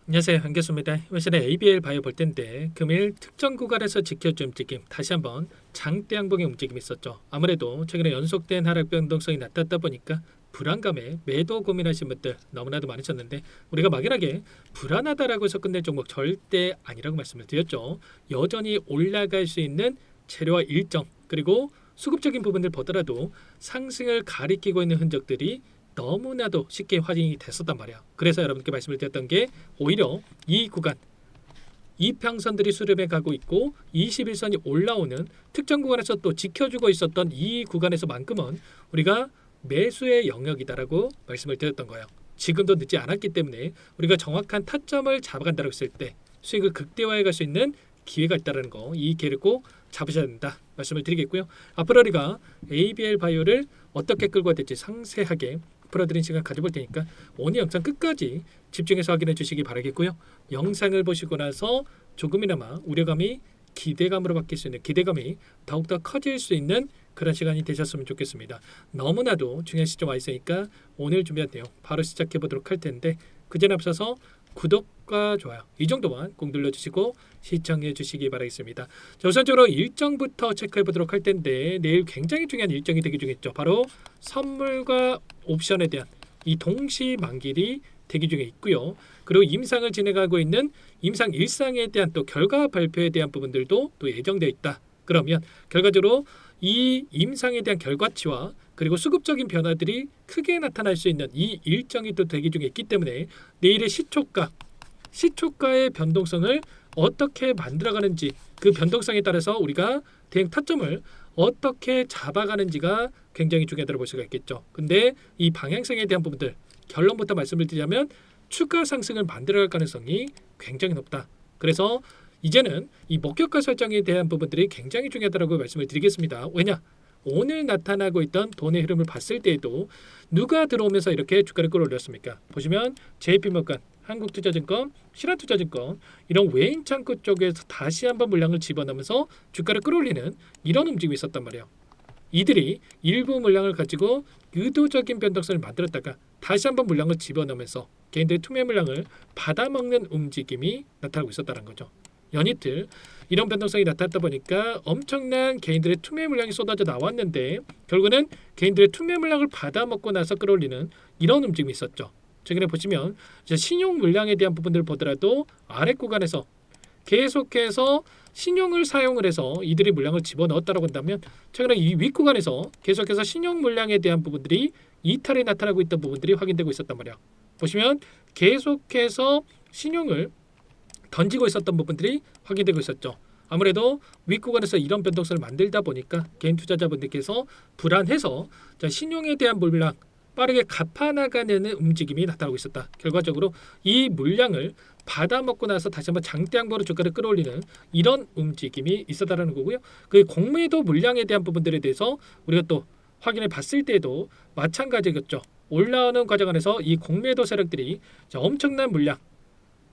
안녕하세요, 한교수입니다. 이번 시간에 ABL 바이오 볼 텐데 금일 특정 구간에서 지켜준 움직임, 다시 한번 장대 양봉의 움직임이 있었죠. 아무래도 최근에 연속된 하락 변동성이 나타났다 보니까 불안감에 매도 고민하신 분들 너무나도 많으셨는데, 우리가 막연하게 불안하다라고 해서 끝낼 종목 절대 아니라고 말씀을 드렸죠. 여전히 올라갈 수 있는 재료와 일정, 그리고 수급적인 부분들 보더라도 상승을 가리키고 있는 흔적들이 너무나도 쉽게 확인이 됐었단 말이야. 그래서 여러분께 말씀을 드렸던 게, 오히려 이 구간 이평선들이 수렴해 가고 있고 21선이 올라오는 특정 구간에서 또 지켜주고 있었던 이 구간에서만큼은 우리가 매수의 영역이다라고 말씀을 드렸던 거예요. 지금도 늦지 않았기 때문에 우리가 정확한 타점을 잡아간다고 했을 때 수익을 극대화해 갈 수 있는 기회가 있다는 거, 이 기회를 꼭 잡으셔야 된다 말씀을 드리겠고요. 앞으로 우리가 ABL 바이오를 어떻게 끌고 가야 될지 상세하게 풀어드린 시간 가져볼 테니까 오늘 영상 끝까지 집중해서 확인해 주시기 바라겠고요. 영상을 보시고 나서 조금이나마 우려감이 기대감으로 바뀔 수 있는, 기대감이 더욱더 커질 수 있는 그런 시간이 되셨으면 좋겠습니다. 너무나도 중요한 시점 와 있으니까 오늘 준비한 내용 바로 시작해 보도록 할 텐데, 그 전에 앞서서 구독과 좋아요 이 정도만 꼭 눌러주시고 시청해 주시기 바라겠습니다. 자, 우선적으로 일정부터 체크해 보도록 할 텐데, 내일 굉장히 중요한 일정이 되기 중있죠. 바로 선물과 옵션에 대한 이 동시 만기일이 대기 중에 있고요. 그리고 임상을 진행하고 있는 임상 일상에 대한 또 결과 발표에 대한 부분들도 또 예정되어 있다. 그러면 결과적으로 이 임상에 대한 결과치와 그리고 수급적인 변화들이 크게 나타날 수 있는 이 일정이 또 대기 중에 있기 때문에 내일의 시초가의 변동성을 어떻게 만들어가는지, 그 변동성에 따라서 우리가 대응 타점을 어떻게 잡아가는지가 굉장히 중요하다고 볼 수가 있겠죠. 근데 이 방향성에 대한 부분들, 결론부터 말씀을 드리자면 추가 상승을 만들어갈 가능성이 굉장히 높다. 그래서 이제는 이 목표가 설정에 대한 부분들이 굉장히 중요하다고 말씀을 드리겠습니다. 왜냐? 오늘 나타나고 있던 돈의 흐름을 봤을 때에도 누가 들어오면서 이렇게 주가를 끌어올렸습니까? 보시면 JP모건, 한국투자증권, 신한투자증권, 이런 외인 창구 쪽에서 다시 한번 물량을 집어넣으면서 주가를 끌어올리는 이런 움직임이 있었단 말이에요. 이들이 일부 물량을 가지고 의도적인 변동성을 만들었다가 다시 한번 물량을 집어넣으면서 개인들의 투매 물량을 받아먹는 움직임이 나타나고 있었다는 거죠. 연이틀 이런 변동성이 나타났다 보니까 엄청난 개인들의 투매 물량이 쏟아져 나왔는데, 결국은 개인들의 투매 물량을 받아먹고 나서 끌어올리는 이런 움직임이 있었죠. 최근에 보시면 신용 물량에 대한 부분들을 보더라도 아래 구간에서 계속해서 신용을 사용을 해서 이들이 물량을 집어넣었다고 한다면, 최근에 이 윗구간에서 계속해서 신용 물량에 대한 부분들이 이탈이 나타나고 있던 부분들이 확인되고 있었단 말이야. 보시면 계속해서 신용을 던지고 있었던 부분들이 확인되고 있었죠. 아무래도 윗구간에서 이런 변동성을 만들다 보니까 개인 투자자분들께서 불안해서 신용에 대한 물량 빠르게 갚아나가는 움직임이 나타나고 있었다. 결과적으로 이 물량을 받아먹고 나서 다시 한번 장대 양봉으로 주가를 끌어올리는 이런 움직임이 있었다라는 거고요. 그 공매도 물량에 대한 부분들에 대해서 우리가 또 확인해 봤을 때도 마찬가지겠죠. 올라오는 과정 안에서 이 공매도 세력들이 엄청난 물량,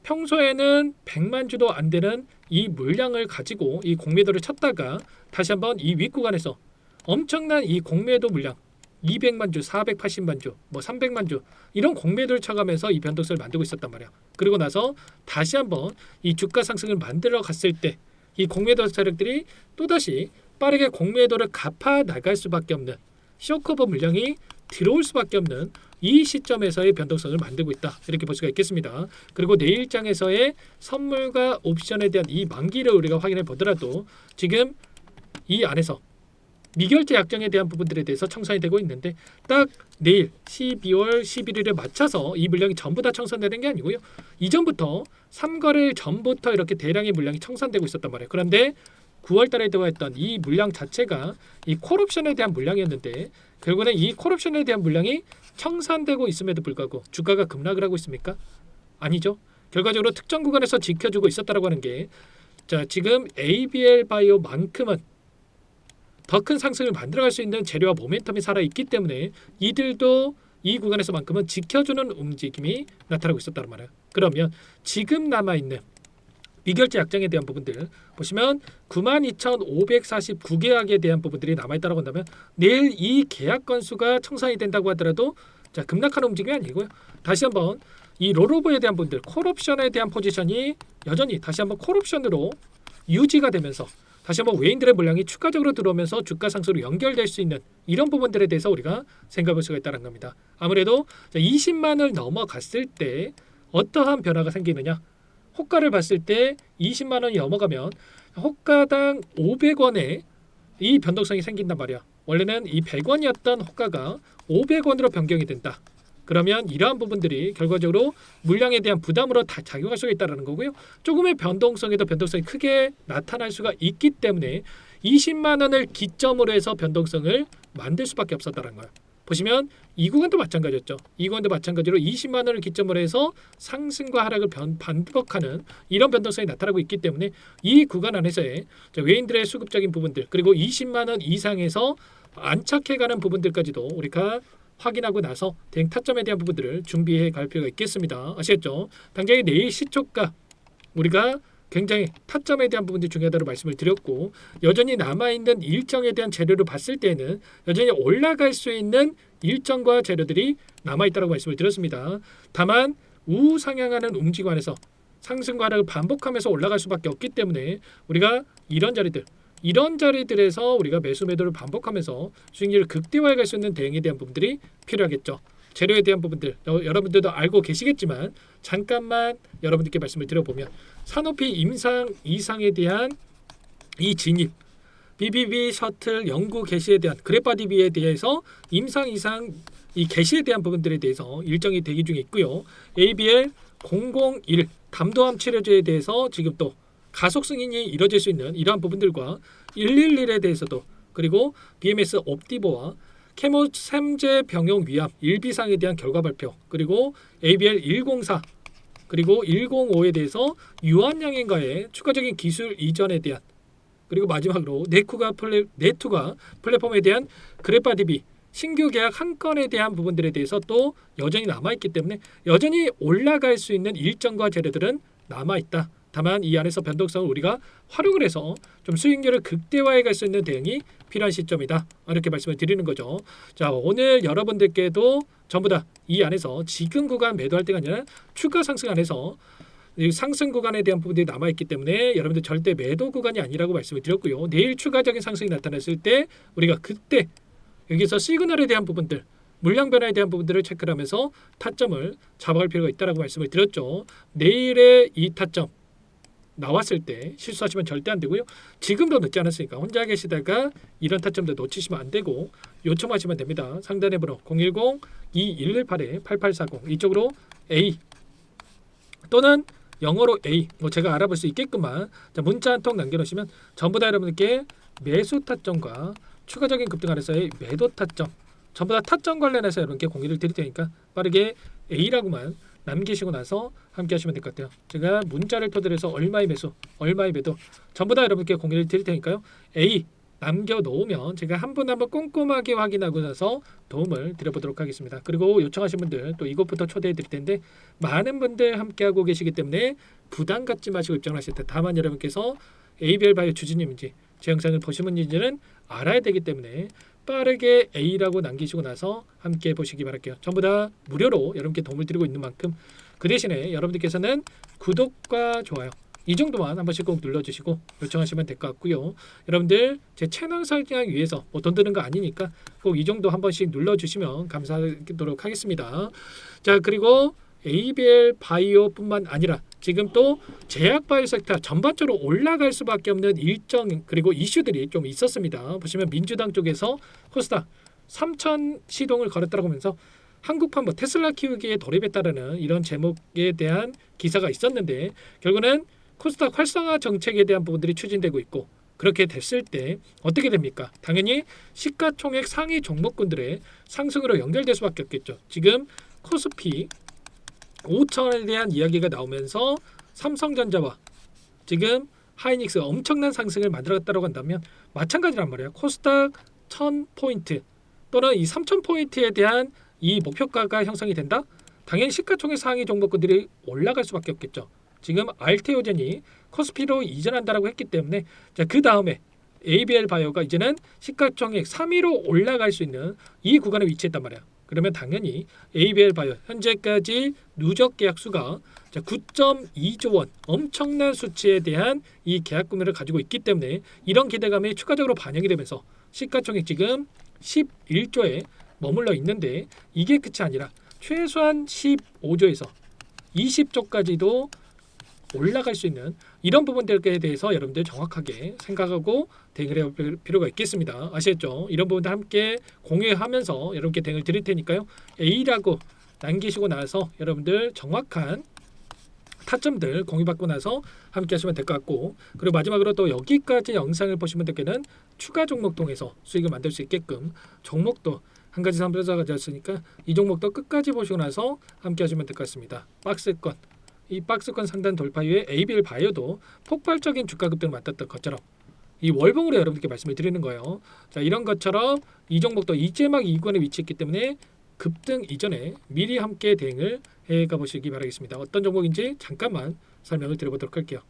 평소에는 100만 주도 안 되는 이 물량을 가지고 이 공매도를 쳤다가 다시 한번 이 윗구간에서 엄청난 이 공매도 물량 200만 주, 480만 주, 300만 주 이런 공매도를 쳐가면서 이 변동성을 만들고 있었단 말이야. 그리고 나서 다시 한번 이 주가 상승을 만들어 갔을 때 이 공매도 세력들이 또다시 빠르게 공매도를 갚아 나갈 수밖에 없는, 쇼커버 물량이 들어올 수밖에 없는 이 시점에서의 변동성을 만들고 있다, 이렇게 볼 수가 있겠습니다. 그리고 내일장에서의 선물과 옵션에 대한 이 만기를 우리가 확인해 보더라도 지금 이 안에서 미결제 약정에 대한 부분들에 대해서 청산이 되고 있는데, 딱 내일 12월 11일에 맞춰서 이 물량이 전부 다 청산되는 게 아니고요. 이전부터 3거래일 전부터 이렇게 대량의 물량이 청산되고 있었단 말이에요. 그런데 9월 달에 들어왔던 이 물량 자체가 이 콜옵션에 대한 물량이었는데, 결국에는 이 콜옵션에 대한 물량이 청산되고 있음에도 불구하고 주가가 급락을 하고 있습니까? 아니죠. 결과적으로 특정 구간에서 지켜주고 있었다라고 하는 게, 지금 ABL 바이오만큼은 더 큰 상승을 만들어갈 수 있는 재료와 모멘텀이 살아있기 때문에 이들도 이 구간에서만큼은 지켜주는 움직임이 나타나고 있었다는 말이에요. 그러면 지금 남아있는 미결제 약정에 대한 부분들 보시면 92,549계약에 대한 부분들이 남아있다고 한다면, 내일 이 계약 건수가 청산이 된다고 하더라도 자, 급락하는 움직임이 아니고요. 다시 한번 이 롤오버에 대한 분들, 콜옵션에 대한 포지션이 여전히 다시 한번 콜옵션으로 유지가 되면서 다시 한번 외인들의 물량이 추가적으로 들어오면서 주가 상승으로 연결될 수 있는 이런 부분들에 대해서 우리가 생각할 수가 있다는 겁니다. 아무래도 20만을 넘어갔을 때 어떠한 변화가 생기느냐? 호가를 봤을 때 20만 원이 넘어가면 호가당 500원의 이 변동성이 생긴단 말이야. 원래는 이 100원이었던 호가가 500원으로 변경이 된다. 그러면 이러한 부분들이 결과적으로 물량에 대한 부담으로 다 작용할 수가 있다는 거고요. 조금의 변동성에도 변동성이 크게 나타날 수가 있기 때문에 20만 원을 기점으로 해서 변동성을 만들 수밖에 없었다는 거예요. 보시면 이 구간도 마찬가지였죠. 이 구간도 마찬가지로 20만 원을 기점으로 해서 상승과 하락을 반복하는 이런 변동성이 나타나고 있기 때문에 이 구간 안에서의 외인들의 수급적인 부분들 그리고 20만 원 이상에서 안착해가는 부분들까지도 우리가 확인하고 나서 대응 타점에 대한 부분들을 준비해 갈 필요가 있겠습니다. 아시겠죠? 당장의 내일 시초가 우리가 굉장히 타점에 대한 부분들이 중요하다고 말씀을 드렸고 여전히 남아있는 일정에 대한 재료를 봤을 때는 여전히 올라갈 수 있는 일정과 재료들이 남아있다고 말씀을 드렸습니다. 다만 우상향하는 움직임 안에서 상승과 하락을 반복하면서 올라갈 수밖에 없기 때문에 우리가 이런 자리들에서 우리가 매수 매도를 반복하면서 수익률을 극대화해 갈 수 있는 대응에 대한 부분들이 필요하겠죠. 재료에 대한 부분들 여러분들도 알고 계시겠지만 잠깐만 여러분들께 말씀을 드려보면 산호피 임상 이상에 대한 이 진입 BBB 셔틀 연구 개시에 대한 그래파 DB에 대해서 임상 이상 이 개시에 대한 부분들에 대해서 일정이 대기 중에 있고요. ABL 001 담도암 치료제에 대해서 지금 또 가속 승인이 이뤄질 수 있는 이러한 부분들과 111에 대해서도 그리고 BMS 옵티보와 케모 샘제 병용 위암 1비상에 대한 결과 발표 그리고 ABL 104 그리고 105에 대해서 유한양행과의 추가적인 기술 이전에 대한 그리고 마지막으로 네투가 플랫폼에 대한 그래파 DB 신규 계약 한 건에 대한 부분들에 대해서 또 여전히 남아있기 때문에 여전히 올라갈 수 있는 일정과 재료들은 남아있다. 다만 이 안에서 변동성을 우리가 활용을 해서 좀 수익률을 극대화해 갈 수 있는 대응이 필요한 시점이다. 이렇게 말씀을 드리는 거죠. 자, 오늘 여러분들께도 전부 다 이 안에서 지금 구간 매도할 때가 아니라 추가 상승 안에서 이 상승 구간에 대한 부분들이 남아있기 때문에 여러분들 절대 매도 구간이 아니라고 말씀을 드렸고요. 내일 추가적인 상승이 나타났을 때 우리가 그때 여기서 시그널에 대한 부분들 물량 변화에 대한 부분들을 체크를 하면서 타점을 잡아갈 필요가 있다고 말씀을 드렸죠. 내일의 이 타점 나왔을 때 실수하시면 절대 안 되고요. 지금도 늦지 않았으니까 혼자 계시다가 이런 타점도 놓치시면 안 되고 요청하시면 됩니다. 상단의 번호 010-2118-8840 이쪽으로 A 또는 영어로 A 뭐 제가 알아볼 수 있게끔만 문자 한 통 남겨놓으시면 전부 다 여러분들께 매수 타점과 추가적인 급등 안에서의 매도 타점 전부 다 타점 관련해서 여러분께 공유를 드릴 테니까 빠르게 A라고만 남기시고 나서 함께 하시면 될 것 같아요. 제가 문자를 토대로 해서 얼마의 매수, 얼마의 매도 전부 다 여러분께 공유를 드릴 테니까요. A 남겨놓으면 제가 한 분 한 분 꼼꼼하게 확인하고 나서 도움을 드려보도록 하겠습니다. 그리고 요청하신 분들 또 이것부터 초대해 드릴 텐데 많은 분들 함께하고 계시기 때문에 부담 갖지 마시고 입장하실 때 다만 여러분께서 ABL 바이오 주주님인지 제 영상을 보신 분인지는 알아야 되기 때문에 빠르게 A라고 남기시고 나서 함께 보시기 바랄게요. 전부 다 무료로 여러분께 도움을 드리고 있는 만큼 그 대신에 여러분들께서는 구독과 좋아요 이 정도만 한 번씩 꼭 눌러주시고 요청하시면 될 것 같고요. 여러분들 제 채널 설정 위해서 뭐 돈 드는 거 아니니까 꼭 이 정도 한 번씩 눌러주시면 감사하도록 하겠습니다. 자, 그리고 ABL 바이오뿐만 아니라 지금 또 제약 바이오 섹터 전반적으로 올라갈 수밖에 없는 일정 그리고 이슈들이 좀 있었습니다. 보시면 민주당 쪽에서 코스닥 3천 시동을 걸었다고 하면서 한국판 뭐 테슬라 키우기에 돌입했다라는 이런 제목에 대한 기사가 있었는데 결국은 코스닥 활성화 정책에 대한 부분들이 추진되고 있고 그렇게 됐을 때 어떻게 됩니까? 당연히 시가총액 상위 종목군들의 상승으로 연결될 수밖에 없겠죠. 지금 코스피 5천에 대한 이야기가 나오면서 삼성전자와 지금 하이닉스 엄청난 상승을 만들었다고 한다면 마찬가지란 말이에요. 코스닥 1000포인트 또는 이 3000포인트에 대한 이 목표가가 형성이 된다? 당연히 시가총액 상위 종목군들이 올라갈 수밖에 없겠죠. 지금 알테오젠이 코스피로 이전한다라고 했기 때문에 그 다음에 ABL 바이오가 이제는 시가총액 3위로 올라갈 수 있는 이 구간에 위치했단 말이야. 그러면 당연히 ABL 바이오 현재까지 누적 계약 수가 9.2조 원 엄청난 수치에 대한 이 계약 금액을 가지고 있기 때문에 이런 기대감이 추가적으로 반영이 되면서 시가총액 지금 11조에 머물러 있는데 이게 끝이 아니라 최소한 15조에서 20조까지도 올라갈 수 있는 이런 부분들에 대해서 여러분들 정확하게 생각하고 대응을 해볼 필요가 있겠습니다. 아시겠죠? 이런 부분들 함께 공유하면서 여러분께 대응을 드릴 테니까요. A라고 남기시고 나서 여러분들 정확한 타점들 공유받고 나서 함께 하시면 될 것 같고, 그리고 마지막으로 또 여기까지 영상을 보신 분들께는 추가 종목 통해서 수익을 만들 수 있게끔 종목도 한 가지 선별사 가졌으니까 이 종목도 끝까지 보시고 나서 함께 하시면 될 것 같습니다. 박스권, 이 박스권 상단 돌파 이후에 ABL 바이오도 폭발적인 주가 급등을 맞았던 것처럼 이 월봉으로 여러분들께 말씀을 드리는 거예요. 자, 이런 것처럼 이 종목도 이제막 이권에 위치했기 때문에 급등 이전에 미리 함께 대응을 해가 보시기 바라겠습니다. 어떤 종목인지 잠깐만 설명을 드려보도록 할게요.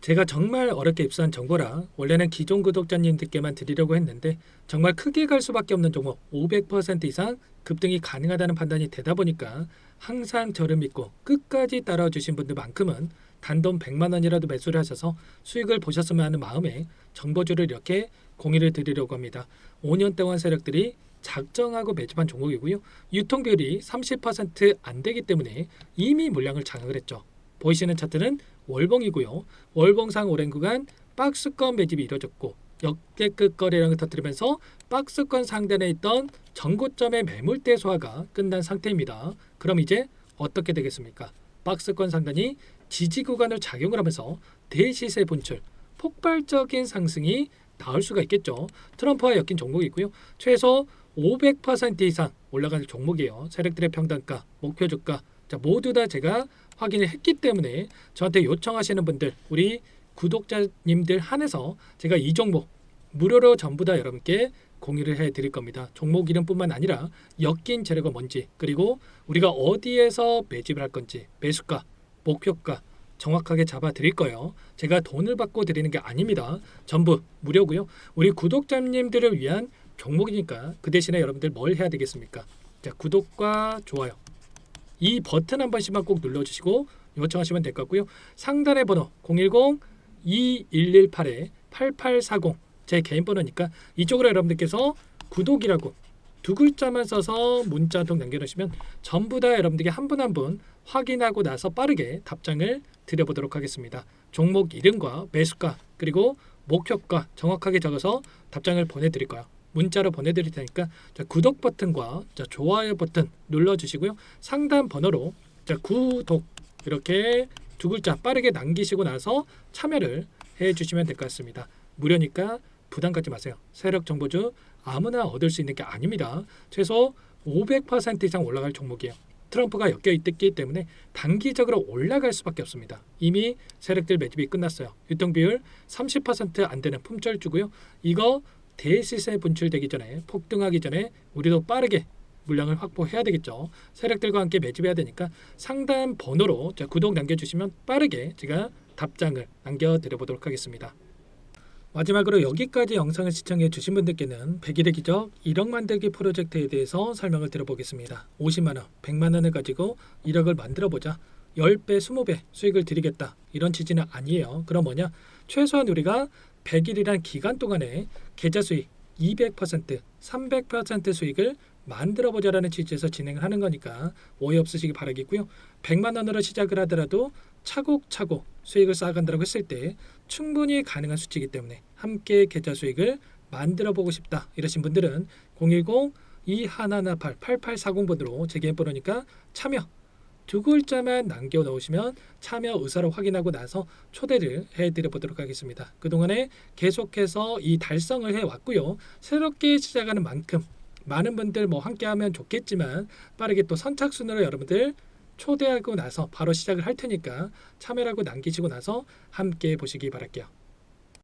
제가 정말 어렵게 입수한 정보라 원래는 기존 구독자님들께만 드리려고 했는데 정말 크게 갈 수밖에 없는 종목 500% 이상 급등이 가능하다는 판단이 되다 보니까 항상 저를 믿고 끝까지 따라와 주신 분들만큼은 단돈 100만 원이라도 매수를 하셔서 수익을 보셨으면 하는 마음에 정보주를 이렇게 공유를 드리려고 합니다. 5년 동안 세력들이 작정하고 매집한 종목이고요. 유통비율이 30%안 되기 때문에 이미 물량을 장악을 했죠. 보이시는 차트는 월봉이고요. 월봉상 오랜 구간 박스권 매집이 이루어졌고 역대급 거래량을 터뜨리면서 박스권 상단에 있던 전고점의 매물대 소화가 끝난 상태입니다. 그럼 이제 어떻게 되겠습니까? 박스권 상단이 지지 구간을 작용을 하면서 대시세 분출, 폭발적인 상승이 나올 수가 있겠죠. 트럼프와 엮인 종목이고요. 최소 500% 이상 올라갈 종목이에요. 세력들의 평단가, 목표 주가 모두 다 제가 확인을 했기 때문에 저한테 요청하시는 분들, 우리 구독자님들 한해서 제가 이 종목 무료로 전부 다 여러분께 공유를 해드릴 겁니다. 종목 이름뿐만 아니라 엮인 재료가 뭔지, 그리고 우리가 어디에서 매집을 할 건지, 매수가, 목표가 정확하게 잡아 드릴 거예요. 제가 돈을 받고 드리는 게 아닙니다. 전부 무료고요. 우리 구독자님들을 위한 종목이니까 그 대신에 여러분들 뭘 해야 되겠습니까? 자, 구독과 좋아요 이 버튼 한 번씩만 꼭 눌러주시고 요청하시면 될 것 같고요. 상단의 번호 010-2118-8840 제 개인 번호니까 이쪽으로 여러분들께서 구독이라고 두 글자만 써서 문자 한 통 남겨주시면 전부 다 여러분들께 한 분 한 분 확인하고 나서 빠르게 답장을 드려보도록 하겠습니다. 종목 이름과 매수가 그리고 목표가 정확하게 적어서 답장을 보내드릴 거예요. 문자로 보내드릴 테니까 구독 버튼과 좋아요 버튼 눌러주시고요. 상단 번호로 구독 이렇게 두 글자 빠르게 남기시고 나서 참여를 해주시면 될 것 같습니다. 무료니까 부담 갖지 마세요. 세력 정보주 아무나 얻을 수 있는 게 아닙니다. 최소 500% 이상 올라갈 종목이에요. 트럼프가 엮여 있기 때문에 단기적으로 올라갈 수밖에 없습니다. 이미 세력들 매집이 끝났어요. 유통비율 30%안 되는 품절주고요. 이거 대시세 분출되기 전에 폭등하기 전에 우리도 빠르게 물량을 확보해야 되겠죠. 세력들과 함께 매집해야 되니까 상단 번호로 구독 남겨주시면 빠르게 제가 답장을 남겨드려보도록 하겠습니다. 마지막으로 여기까지 영상을 시청해 주신 분들께는 100일의 기적 1억 만들기 프로젝트에 대해서 설명을 드려보겠습니다. 50만원, 100만원을 가지고 1억을 만들어보자. 10배, 20배 수익을 드리겠다. 이런 취지는 아니에요. 그럼 뭐냐? 최소한 우리가 100일이란 기간 동안에 계좌 수익 200%, 300% 수익을 만들어보자라는 취지에서 진행을 하는 거니까 오해 없으시기 바라겠고요. 100만 원으로 시작을 하더라도 차곡차곡 수익을 쌓아간다고 했을 때 충분히 가능한 수치이기 때문에 함께 계좌 수익을 만들어보고 싶다 이러신 분들은 010-2118-8840번으로 제 개인 번호니까 참여 두 글자만 남겨 놓으시면 참여 의사를 확인하고 나서 초대를 해드려 보도록 하겠습니다. 그동안에 계속해서 이 달성을 해왔고요. 새롭게 시작하는 만큼 많은 분들 함께하면 좋겠지만 빠르게 또 선착순으로 여러분들 초대하고 나서 바로 시작을 할 테니까 참여라고 남기시고 나서 함께 보시기 바랄게요.